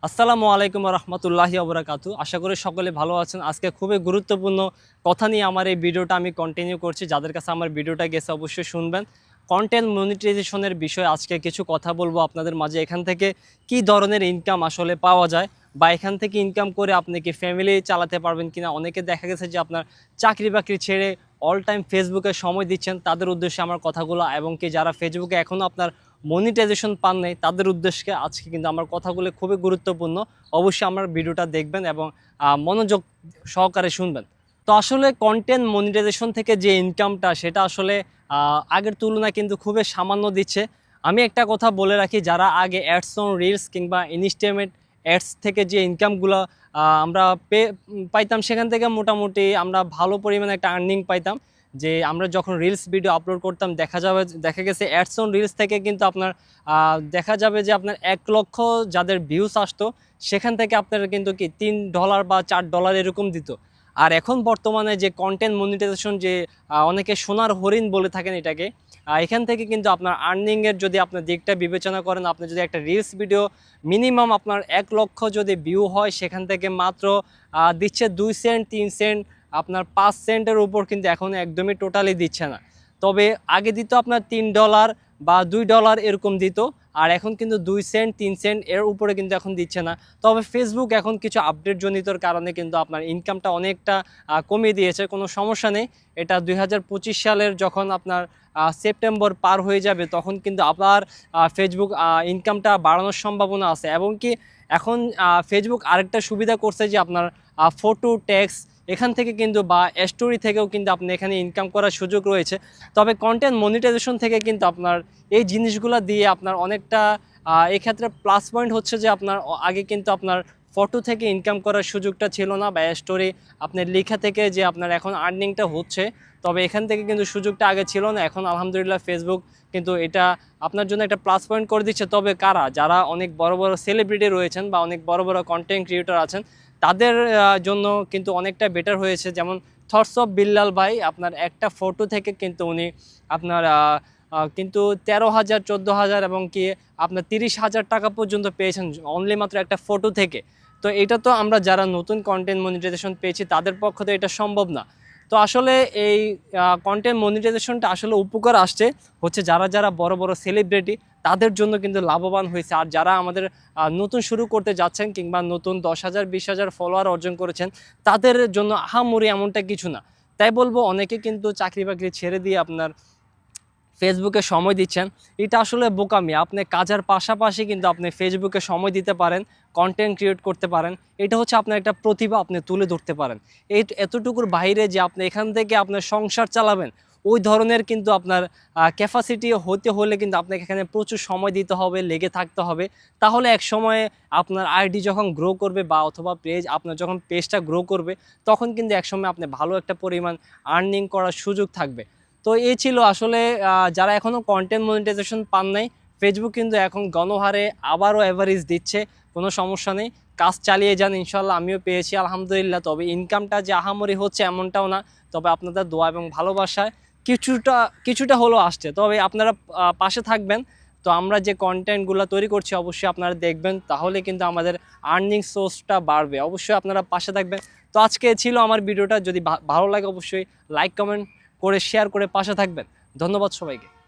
আসসালামু আলাইকুম রহমতুল্লাহি ওবরাকাতু। আশা করি সকলে ভালো আছেন। আজকে খুবই গুরুত্বপূর্ণ কথা নিয়ে আমার এই ভিডিওটা আমি কন্টিনিউ করছি। যাদের কাছে আমার ভিডিওটা গেছে অবশ্যই শুনবেন। কন্টেন্ট মনিটাইজেশনের বিষয়ে আজকে কিছু কথা বলবো আপনাদের মাঝে। এখান থেকে কি ধরনের ইনকাম আসলে পাওয়া যায় বা এখান থেকে ইনকাম করে আপনি কি ফ্যামিলি চালাতে পারবেন কিনা। অনেকে দেখা গেছে যে আপনার চাকরি বাকরি ছেড়ে অল টাইম ফেসবুকে সময় দিচ্ছেন, তাদের উদ্দেশ্যে আমার কথাগুলো, এবং কি যারা ফেসবুকে এখনও আপনার মনিটাইজেশন পান নাই তাদের উদ্দেশ্যে আজকে কিন্তু আমার কথাগুলো খুবই গুরুত্বপূর্ণ। অবশ্যই আমার ভিডিওটা দেখবেন এবং মনোযোগ সহকারে শুনবেন। তো আসলে কন্টেন্ট মনিটাইজেশন থেকে যে ইনকামটা সেটা আসলে আগের তুলনায় কিন্তু খুবই সামান্য দিচ্ছে। আমি একটা কথা বলে রাখি, যারা আগে অ্যাডস অন রিলস কিংবা ইনস্টামেট অ্যাডস থেকে যে ইনকামগুলো আমরা পাইতাম, সেখান থেকে মোটামুটি আমরা ভালো পরিমাণে একটা আর্নিং পাইতাম। যে আমরা যখন রিলস ভিডিও আপলোড করতাম দেখা গেছে অ্যাডস অন রিলস থেকে কিন্তু আপনার দেখা যাবে যে আপনার 1 লক্ষ যাদের ভিউস আসতো, সেখান থেকে আপনার কিন্তু কি $3 বা $4 এরকম দিত। আর এখন বর্তমানে যে কন্টেন্ট মনিটাইজেশন, যে অনেকে সোনার হরিণ বলে থাকেন এটাকে, এখান থেকে কিন্তু আপনার আর্নিংয়ের যদি আপনার দিকটা বিবেচনা করেন, আপনি যদি একটা রিলস ভিডিও মিনিমাম আপনার 1 লক্ষ যদি ভিউ হয়, সেখান থেকে মাত্র দিচ্ছে 2 সেন্ট 3 সেন্ট, আপনার 5 সেন্টের উপর কিন্তু এখন একদমই টোটালি দিচ্ছে না। তবে আগে দিত আপনার $3 বা $2 এরকম দিত, আর এখন কিন্তু 2 সেন্ট 3 সেন্ট এর উপরে কিন্তু এখন দিচ্ছে না। তবে ফেসবুক এখন কিছু আপডেট জনিতর কারণে কিন্তু আপনার ইনকামটা অনেকটা কমিয়ে দিয়েছে। কোনো সমস্যা নেই, এটা 2025 সালের যখন আপনার সেপ্টেম্বর পার হয়ে যাবে তখন কিন্তু আবার ফেসবুক ইনকামটা বাড়ানোর সম্ভাবনা আছে। এবং কি এখন ফেসবুক আরেকটা সুবিধা করছে যে আপনার ফটো টেক্সট এখান থেকে কিন্তু বা স্টোরি থেকেও কিন্তু আপনি এখানে ইনকাম করার সুযোগ রয়েছে। তবে কন্টেন্ট মনিটাইজেশন থেকে কিন্তু আপনার এই জিনিসগুলো দিয়ে আপনার অনেকটা এক্ষেত্রে প্লাস পয়েন্ট হচ্ছে যে আপনার আগে কিন্তু আপনার ফটো থেকে ইনকাম করার সুযোগটা ছিল না, বা স্টোরি আপনার লেখা থেকে যে আপনার এখন আর্নিংটা হচ্ছে, তবে এখান থেকে কিন্তু সুযোগটা আগে ছিল না। এখন আলহামদুলিল্লাহ ফেসবুক কিন্তু এটা আপনার জন্য একটা প্লাস পয়েন্ট করে দিচ্ছে। তবে কারা যারা অনেক বড় বড় সেলিব্রিটি রয়েছেন বা অনেক বড় বড় কন্টেন্ট ক্রিয়েটর আছেন, তাদের জন্য কিন্তু অনেকটা বেটার হয়েছে। যেমন থটস অফ বিল্লাল ভাই, আপনার একটা ফটো থেকে কিন্তু উনি আপনার কিন্তু 13,000 14,000 এবং কি আপনার 30,000 টাকা পর্যন্ত পেয়েছেন অনলি মাত্র একটা ফটো থেকে। তো এটা তো আমরা যারা নতুন কন্টেন্ট মনিটাইজেশন পেয়েছি তাদের পক্ষ থেকে এটা সম্ভব না। তো আসলে এই কন্টেন্ট মনিটাইজেশনটা আসলে উপকার আসছে হচ্ছে যারা যারা বড় বড় সেলিব্রিটি, তাদের জন্য কিন্তু লাভবান হয়েছে। আর যারা আমাদের নতুন শুরু করতে যাচ্ছেন কিংবা নতুন 10,000 20,000 ফলোয়ার অর্জন করেছেন, তাদের জন্য আহামরি এমনটা কিছু না। তাই বলবো, অনেকে কিন্তু চাকরি বাকরি ছেড়ে দিয়ে আপনার ফেসবুকে সময় দিচ্ছেন, এটা আসলে বোকামি। আপনি কাজের পাশাপাশি কিন্তু আপনি ফেসবুকে সময় দিতে পারেন, কন্টেন্ট ক্রিয়েট করতে পারেন। এটা হচ্ছে আপনার একটা প্রতিভা, আপনি তুলে ধরতে পারেন। এই এতটুকুর বাইরে যে আপনি এখান থেকে আপনার সংসার চালাবেন, ওই ধরনের কিন্তু আপনার ক্যাপাসিটি হতে হলে কিন্তু আপনাকে এখানে প্রচুর সময় দিতে হবে, লেগে থাকতে হবে। তাহলে এক সময়ে আপনার আইডি যখন গ্রো করবে বা অথবা পেজ আপনার যখন পেজটা গ্রো করবে, তখন কিন্তু একসময় আপনি ভালো একটা পরিমাণ আর্নিং করার সুযোগ থাকবে। তো এই ছিল আসলে যারা এখনও কন্টেন্ট মনিটাইজেশন পান নাই, ফেসবুক কিন্তু এখন গণহারে আবারও অ্যাভারেজ দিচ্ছে। কোনো সমস্যা নেই, কাজ চালিয়ে যান, ইনশাল্লাহ আমিও পেয়েছি আলহামদুলিল্লাহ। তবে ইনকামটা যে আহামরি হচ্ছে এমনটাও না। তবে আপনাদের দোয়া এবং ভালোবাসায় কিছুটা কিছুটা হলেও আসছে। তবে আপনারা পাশে থাকবেন। তো আমরা যে কন্টেন্টগুলো তৈরি করছি অবশ্যই আপনারা দেখবেন, তাহলে কিন্তু আমাদের আর্নিং সোর্সটা বাড়বে। অবশ্যই আপনারা পাশে থাকবেন। তো আজকে ছিল আমার ভিডিওটা, যদি ভালো লাগে অবশ্যই লাইক কমেন্ট করে শেয়ার করে পাশে থাকবেন। ধন্যবাদ সবাইকে।